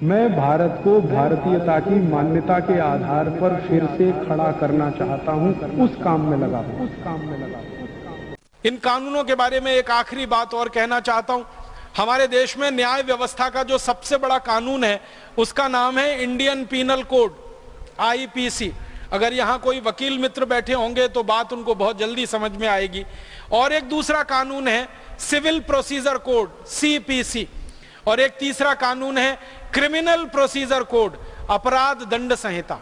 मैं भारत को भारतीयता की मान्यता के आधार पर फिर से खड़ा करना चाहता हूं, उस काम में लगा हूं। इन कानूनों के बारे में एक आखिरी बात और कहना चाहता हूं। हमारे देश में न्याय व्यवस्था का जो सबसे बड़ा कानून है उसका नाम है इंडियन पीनल कोड, आईपीसी। अगर यहां कोई वकील मित्र बैठे होंगे तो बात उनको बहुत जल्दी समझ में आएगी। और एक दूसरा कानून है सिविल प्रोसीजर कोड, सीपीसी। और एक तीसरा कानून है क्रिमिनल प्रोसीजर कोड, अपराध दंड संहिता।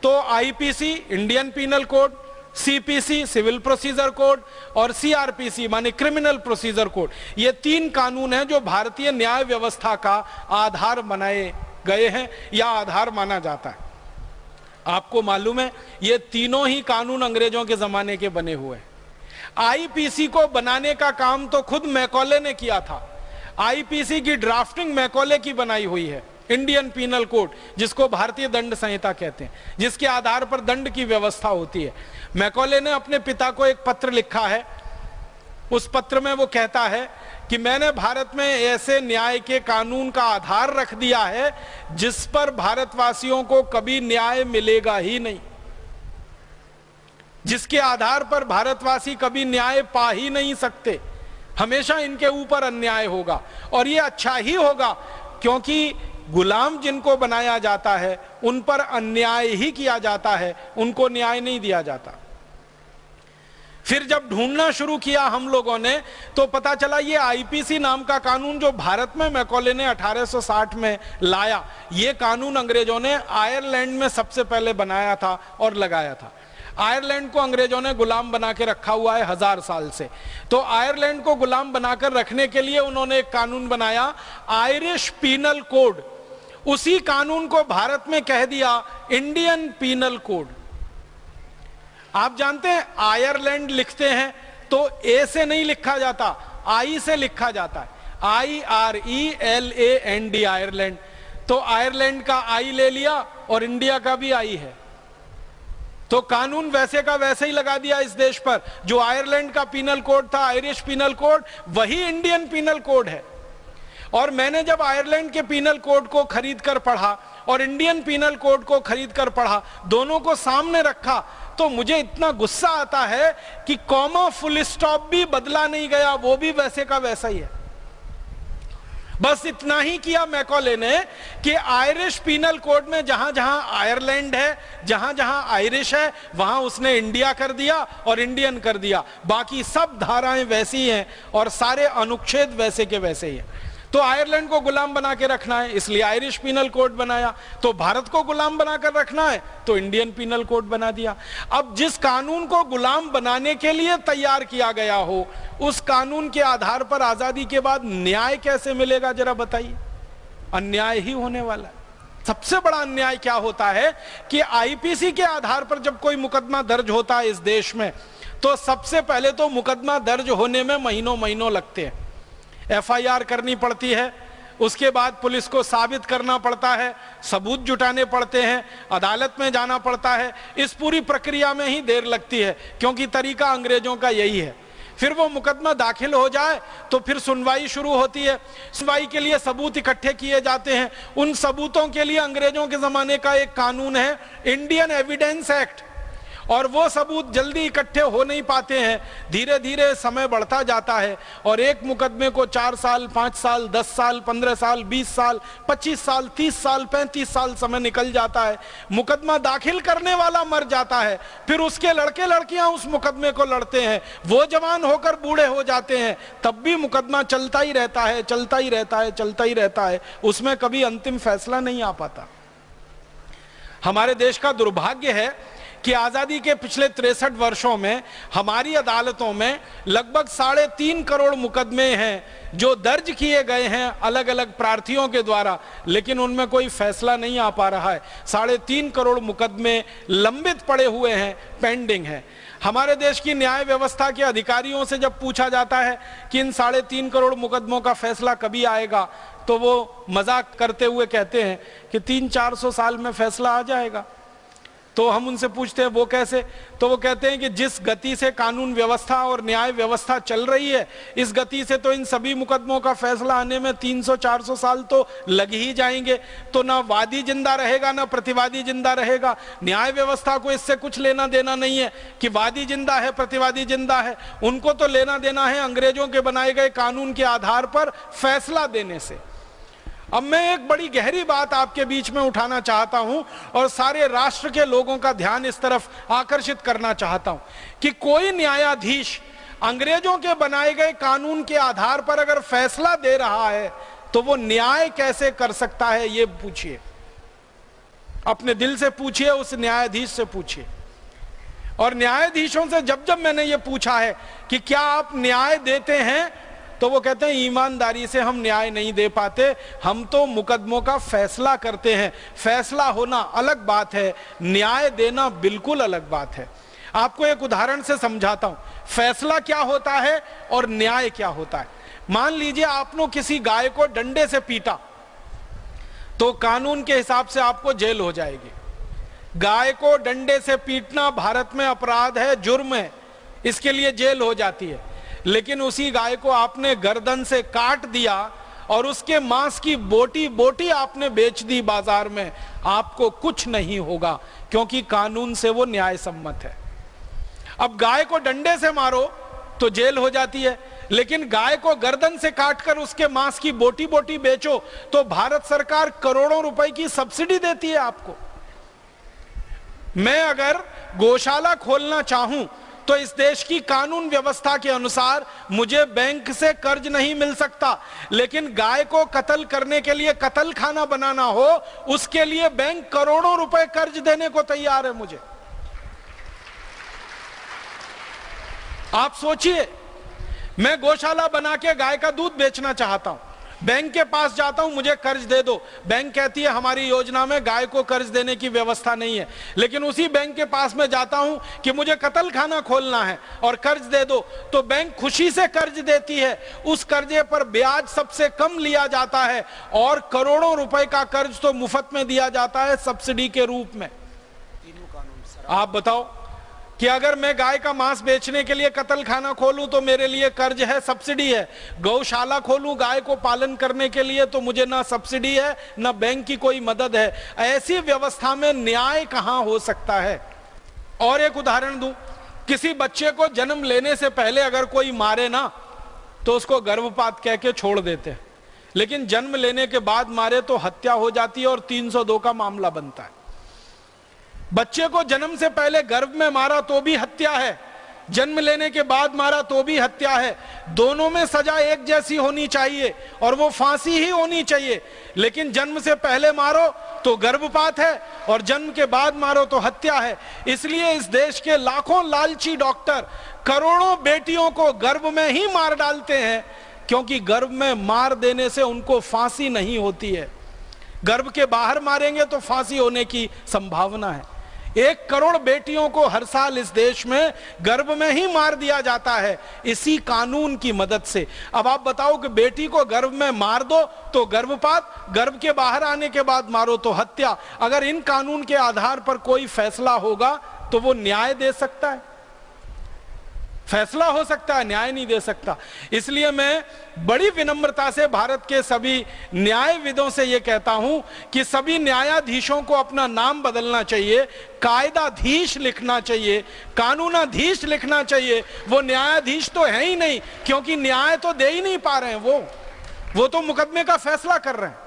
तो IPC Indian penal code, CPC civil procedure code और सीआरपीसी माने क्रिमिनल प्रोसीजर कोड, ये तीन कानून हैं जो भारतीय न्याय व्यवस्था का आधार बनाए गए हैं या आधार माना जाता है। आपको मालूम है ये तीनों ही कानून अंग्रेजों के जमाने के बने हुए हैं। आईपीसी को बनाने का काम तो खुद मैकॉले ने किया था। आईपीसी की ड्राफ्टिंग मैकॉले की बनाई हुई है, इंडियन पीनल कोड, जिसको भारतीय दंड संहिता कहते हैं, जिसके आधार पर दंड की व्यवस्था होती है। मैकॉले ने अपने पिता को एक पत्र लिखा है। उस पत्र में वो कहता है कि मैंने भारत में ऐसे न्याय के कानून का आधार रख दिया है जिस पर भारतवासियों को कभी न्याय मिलेगा ही नहीं, जिसके आधार पर भारतवासी कभी न्याय पा ही नहीं सकते। हमेशा इनके ऊपर अन्याय होगा और ये अच्छा ही होगा, क्योंकि गुलाम जिनको बनाया जाता है उन पर अन्याय ही किया जाता है, उनको न्याय नहीं दिया जाता। फिर जब ढूंढना शुरू किया हम लोगों ने तो पता चला ये आईपीसी नाम का कानून जो भारत में मैकॉले ने 1860 में लाया, ये कानून अंग्रेजों ने आयरलैंड में सबसे पहले बनाया था और लगाया था। आयरलैंड को अंग्रेजों ने गुलाम बना के रखा हुआ है 1000 साल से। तो आयरलैंड को गुलाम बनाकर रखने के लिए उन्होंने एक कानून बनाया, आयरिश पीनल कोड। उसी कानून को भारत में कह दिया इंडियन पीनल कोड। आप जानते हैं आयरलैंड लिखते हैं तो ए से नहीं लिखा जाता, आई से लिखा जाता है, IRELAND, आयरलैंड। तो आयरलैंड का आई ले लिया और इंडिया का भी आई है, तो कानून वैसे का वैसे ही लगा दिया इस देश पर। जो आयरलैंड का पीनल कोड था, आयरिश पीनल कोड, वही इंडियन पीनल कोड है। और मैंने जब आयरलैंड के पीनल कोड को खरीद कर पढ़ा और इंडियन पीनल कोड को खरीद कर पढ़ा, दोनों को सामने रखा, तो मुझे इतना गुस्सा आता है कि कॉमा फुल स्टॉप भी बदला नहीं गया, वो भी वैसे का वैसा ही है। बस इतना ही किया मैकॉले ने कि आयरिश पीनल कोड में जहां जहां आयरलैंड है, जहां जहां आयरिश है, वहां उसने इंडिया कर दिया और इंडियन कर दिया। बाकी सब धाराएं वैसी हैं और सारे अनुच्छेद वैसे के वैसे ही हैं। तो आयरलैंड को गुलाम बना के रखना है इसलिए आयरिश पीनल कोड बनाया, तो भारत को गुलाम बनाकर रखना है तो इंडियन पीनल कोड बना दिया। अब जिस कानून को गुलाम बनाने के लिए तैयार किया गया हो, उस कानून के आधार पर आजादी के बाद न्याय कैसे मिलेगा, जरा बताइए। अन्याय ही होने वाला है। सबसे बड़ा अन्याय क्या होता है कि आईपीसी के आधार पर जब कोई मुकदमा दर्ज होता है इस देश में, तो सबसे पहले तो मुकदमा दर्ज होने में महीनों महीनों लगते हैं। एफआईआर करनी पड़ती है, उसके बाद पुलिस को साबित करना पड़ता है, सबूत जुटाने पड़ते हैं, अदालत में जाना पड़ता है। इस पूरी प्रक्रिया में ही देर लगती है, क्योंकि तरीका अंग्रेजों का यही है। फिर वो मुकदमा दाखिल हो जाए तो फिर सुनवाई शुरू होती है। सुनवाई के लिए सबूत इकट्ठे किए जाते हैं। उन सबूतों के लिए अंग्रेजों के जमाने का एक कानून है, इंडियन एविडेंस एक्ट, और वो सबूत जल्दी इकट्ठे हो नहीं पाते हैं। धीरे धीरे समय बढ़ता जाता है और एक मुकदमे को 4 साल, 5 साल, 10 साल, 15 साल, 20 साल, 25 साल, 30 साल, 35 साल समय निकल जाता है। मुकदमा दाखिल करने वाला मर जाता है, फिर उसके लड़के लड़कियां उस मुकदमे को लड़ते हैं, वो जवान होकर बूढ़े हो जाते हैं, तब भी मुकदमा चलता ही रहता है, चलता ही रहता है, चलता ही रहता है। उसमें कभी अंतिम फैसला नहीं आ पाता। हमारे देश का दुर्भाग्य है कि आजादी के पिछले 63 वर्षों में हमारी अदालतों में लगभग 3.5 करोड़ मुकदमे हैं जो दर्ज किए गए हैं अलग अलग प्रार्थियों के द्वारा, लेकिन उनमें कोई फैसला नहीं आ पा रहा है। 3.5 करोड़ मुकदमे लंबित पड़े हुए हैं, पेंडिंग हैं। हमारे देश की न्याय व्यवस्था के अधिकारियों से जब पूछा जाता है कि इन 3.5 करोड़ मुकदमों का फैसला कभी आएगा, तो वो मजाक करते हुए कहते हैं कि 300-400 साल में फैसला आ जाएगा। तो हम उनसे पूछते हैं वो कैसे, तो वो कहते हैं कि जिस गति से कानून व्यवस्था और न्याय व्यवस्था चल रही है, इस गति से तो इन सभी मुकदमों का फैसला आने में 300-400 साल तो लग ही जाएंगे। तो ना वादी जिंदा रहेगा ना प्रतिवादी जिंदा रहेगा। न्याय व्यवस्था को इससे कुछ लेना देना नहीं है कि वादी जिंदा है प्रतिवादी जिंदा है, उनको तो लेना देना है अंग्रेजों के बनाए गए कानून के आधार पर फैसला देने से। अब मैं एक बड़ी गहरी बात आपके बीच में उठाना चाहता हूं और सारे राष्ट्र के लोगों का ध्यान इस तरफ आकर्षित करना चाहता हूं कि कोई न्यायाधीश अंग्रेजों के बनाए गए कानून के आधार पर अगर फैसला दे रहा है तो वो न्याय कैसे कर सकता है, ये पूछिए, अपने दिल से पूछिए, उस न्यायाधीश से पूछिए। और न्यायाधीशों से जब जब मैंने ये पूछा है कि क्या आप न्याय देते हैं, तो वो कहते हैं ईमानदारी से हम न्याय नहीं दे पाते, हम तो मुकदमों का फैसला करते हैं। फैसला होना अलग बात है, न्याय देना बिल्कुल अलग बात है। आपको एक उदाहरण से समझाता हूं फैसला क्या होता है और न्याय क्या होता है। मान लीजिए आपने किसी गाय को डंडे से पीटा, तो कानून के हिसाब से आपको जेल हो जाएगी। गाय को डंडे से पीटना भारत में अपराध है, जुर्म है, इसके लिए जेल हो जाती है। लेकिन उसी गाय को आपने गर्दन से काट दिया और उसके मांस की बोटी बोटी आपने बेच दी बाजार में, आपको कुछ नहीं होगा, क्योंकि कानून से वो न्याय सम्मत है। अब गाय को डंडे से मारो तो जेल हो जाती है, लेकिन गाय को गर्दन से काटकर उसके मांस की बोटी बोटी बेचो तो भारत सरकार करोड़ों रुपए की सब्सिडी देती है आपको। मैं अगर गौशाला खोलना चाहूं तो इस देश की कानून व्यवस्था के अनुसार मुझे बैंक से कर्ज नहीं मिल सकता, लेकिन गाय को कत्ल करने के लिए कत्ल खाना बनाना हो, उसके लिए बैंक करोड़ों रुपए कर्ज देने को तैयार है मुझे। आप सोचिए, मैं गौशाला बना के गाय का दूध बेचना चाहता हूं, बैंक के पास जाता हूं, मुझे कर्ज दे दो। बैंक कहती है हमारी योजना में गाय को कर्ज देने की व्यवस्था नहीं है। लेकिन उसी बैंक के पास में जाता हूं कि मुझे कत्ल खाना खोलना है और कर्ज दे दो, तो बैंक खुशी से कर्ज देती है। उस कर्जे पर ब्याज सबसे कम लिया जाता है और करोड़ों रुपए का कर्ज तो मुफ्त में दिया जाता है सब्सिडी के रूप में। आप बताओ कि अगर मैं गाय का मांस बेचने के लिए कत्ल खाना खोलूं तो मेरे लिए कर्ज है, सब्सिडी है। गौशाला खोलूं गाय को पालन करने के लिए तो मुझे ना सब्सिडी है ना बैंक की कोई मदद है। ऐसी व्यवस्था में न्याय कहां हो सकता है। और एक उदाहरण दूं, किसी बच्चे को जन्म लेने से पहले अगर कोई मारे ना तो उसको गर्भपात कह के छोड़ देते हैं, लेकिन जन्म लेने के बाद मारे तो हत्या हो जाती है और 302 का मामला बनता है। बच्चे को जन्म से पहले गर्भ में मारा तो भी हत्या है, जन्म लेने के बाद मारा तो भी हत्या है। दोनों में सजा एक जैसी होनी चाहिए और वो फांसी ही होनी चाहिए। लेकिन जन्म से पहले मारो तो गर्भपात है और जन्म के बाद मारो तो हत्या है। इसलिए इस देश के लाखों लालची डॉक्टर करोड़ों बेटियों को गर्भ में ही मार डालते हैं, क्योंकि गर्भ में मार देने से उनको फांसी नहीं होती है। गर्भ के बाहर मारेंगे तो फांसी होने की संभावना है। 1 करोड़ बेटियों को हर साल इस देश में गर्भ में ही मार दिया जाता है इसी कानून की मदद से। अब आप बताओ कि बेटी को गर्भ में मार दो तो गर्भपात, गर्भ के बाहर आने के बाद मारो तो हत्या। अगर इन कानून के आधार पर कोई फैसला होगा तो वो न्याय दे सकता है? फैसला हो सकता है, न्याय नहीं दे सकता। इसलिए मैं बड़ी विनम्रता से भारत के सभी न्यायविदों से यह कहता हूं कि सभी न्यायाधीशों को अपना नाम बदलना चाहिए, कायदाधीश लिखना चाहिए, कानूनाधीश लिखना चाहिए। वो न्यायाधीश तो है ही नहीं, क्योंकि न्याय तो दे ही नहीं पा रहे हैं। वो तो मुकदमे का फैसला कर रहे हैं।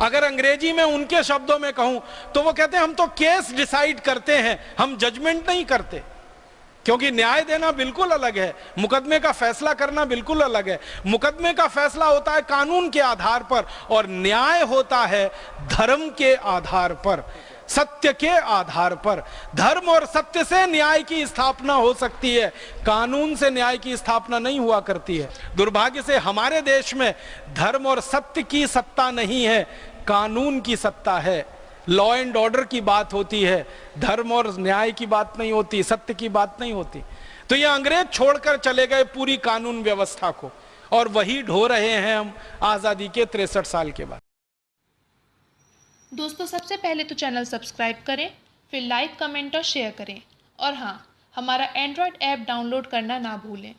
अगर अंग्रेजी में उनके शब्दों में कहूं तो वो कहते हैं हम तो केस डिसाइड करते हैं, हम जजमेंट नहीं करते। क्योंकि न्याय देना बिल्कुल अलग है, मुकदमे का फैसला करना बिल्कुल अलग है। मुकदमे का फैसला होता है कानून के आधार पर और न्याय होता है धर्म के आधार पर, सत्य के आधार पर। धर्म और सत्य से न्याय की स्थापना हो सकती है, कानून से न्याय की स्थापना नहीं हुआ करती है। दुर्भाग्य से हमारे देश में धर्म और सत्य की सत्ता नहीं है, कानून की सत्ता है। लॉ एंड ऑर्डर की बात होती है, धर्म और न्याय की बात नहीं होती, सत्य की बात नहीं होती। तो ये अंग्रेज छोड़कर चले गए पूरी कानून व्यवस्था को, और वही ढो रहे हैं हम आजादी के 63 साल के बाद। दोस्तों, सबसे पहले तो चैनल सब्सक्राइब करें फिर लाइक, कमेंट और शेयर करें। और हाँ, हमारा एंड्रॉयड ऐप डाउनलोड करना ना भूलें।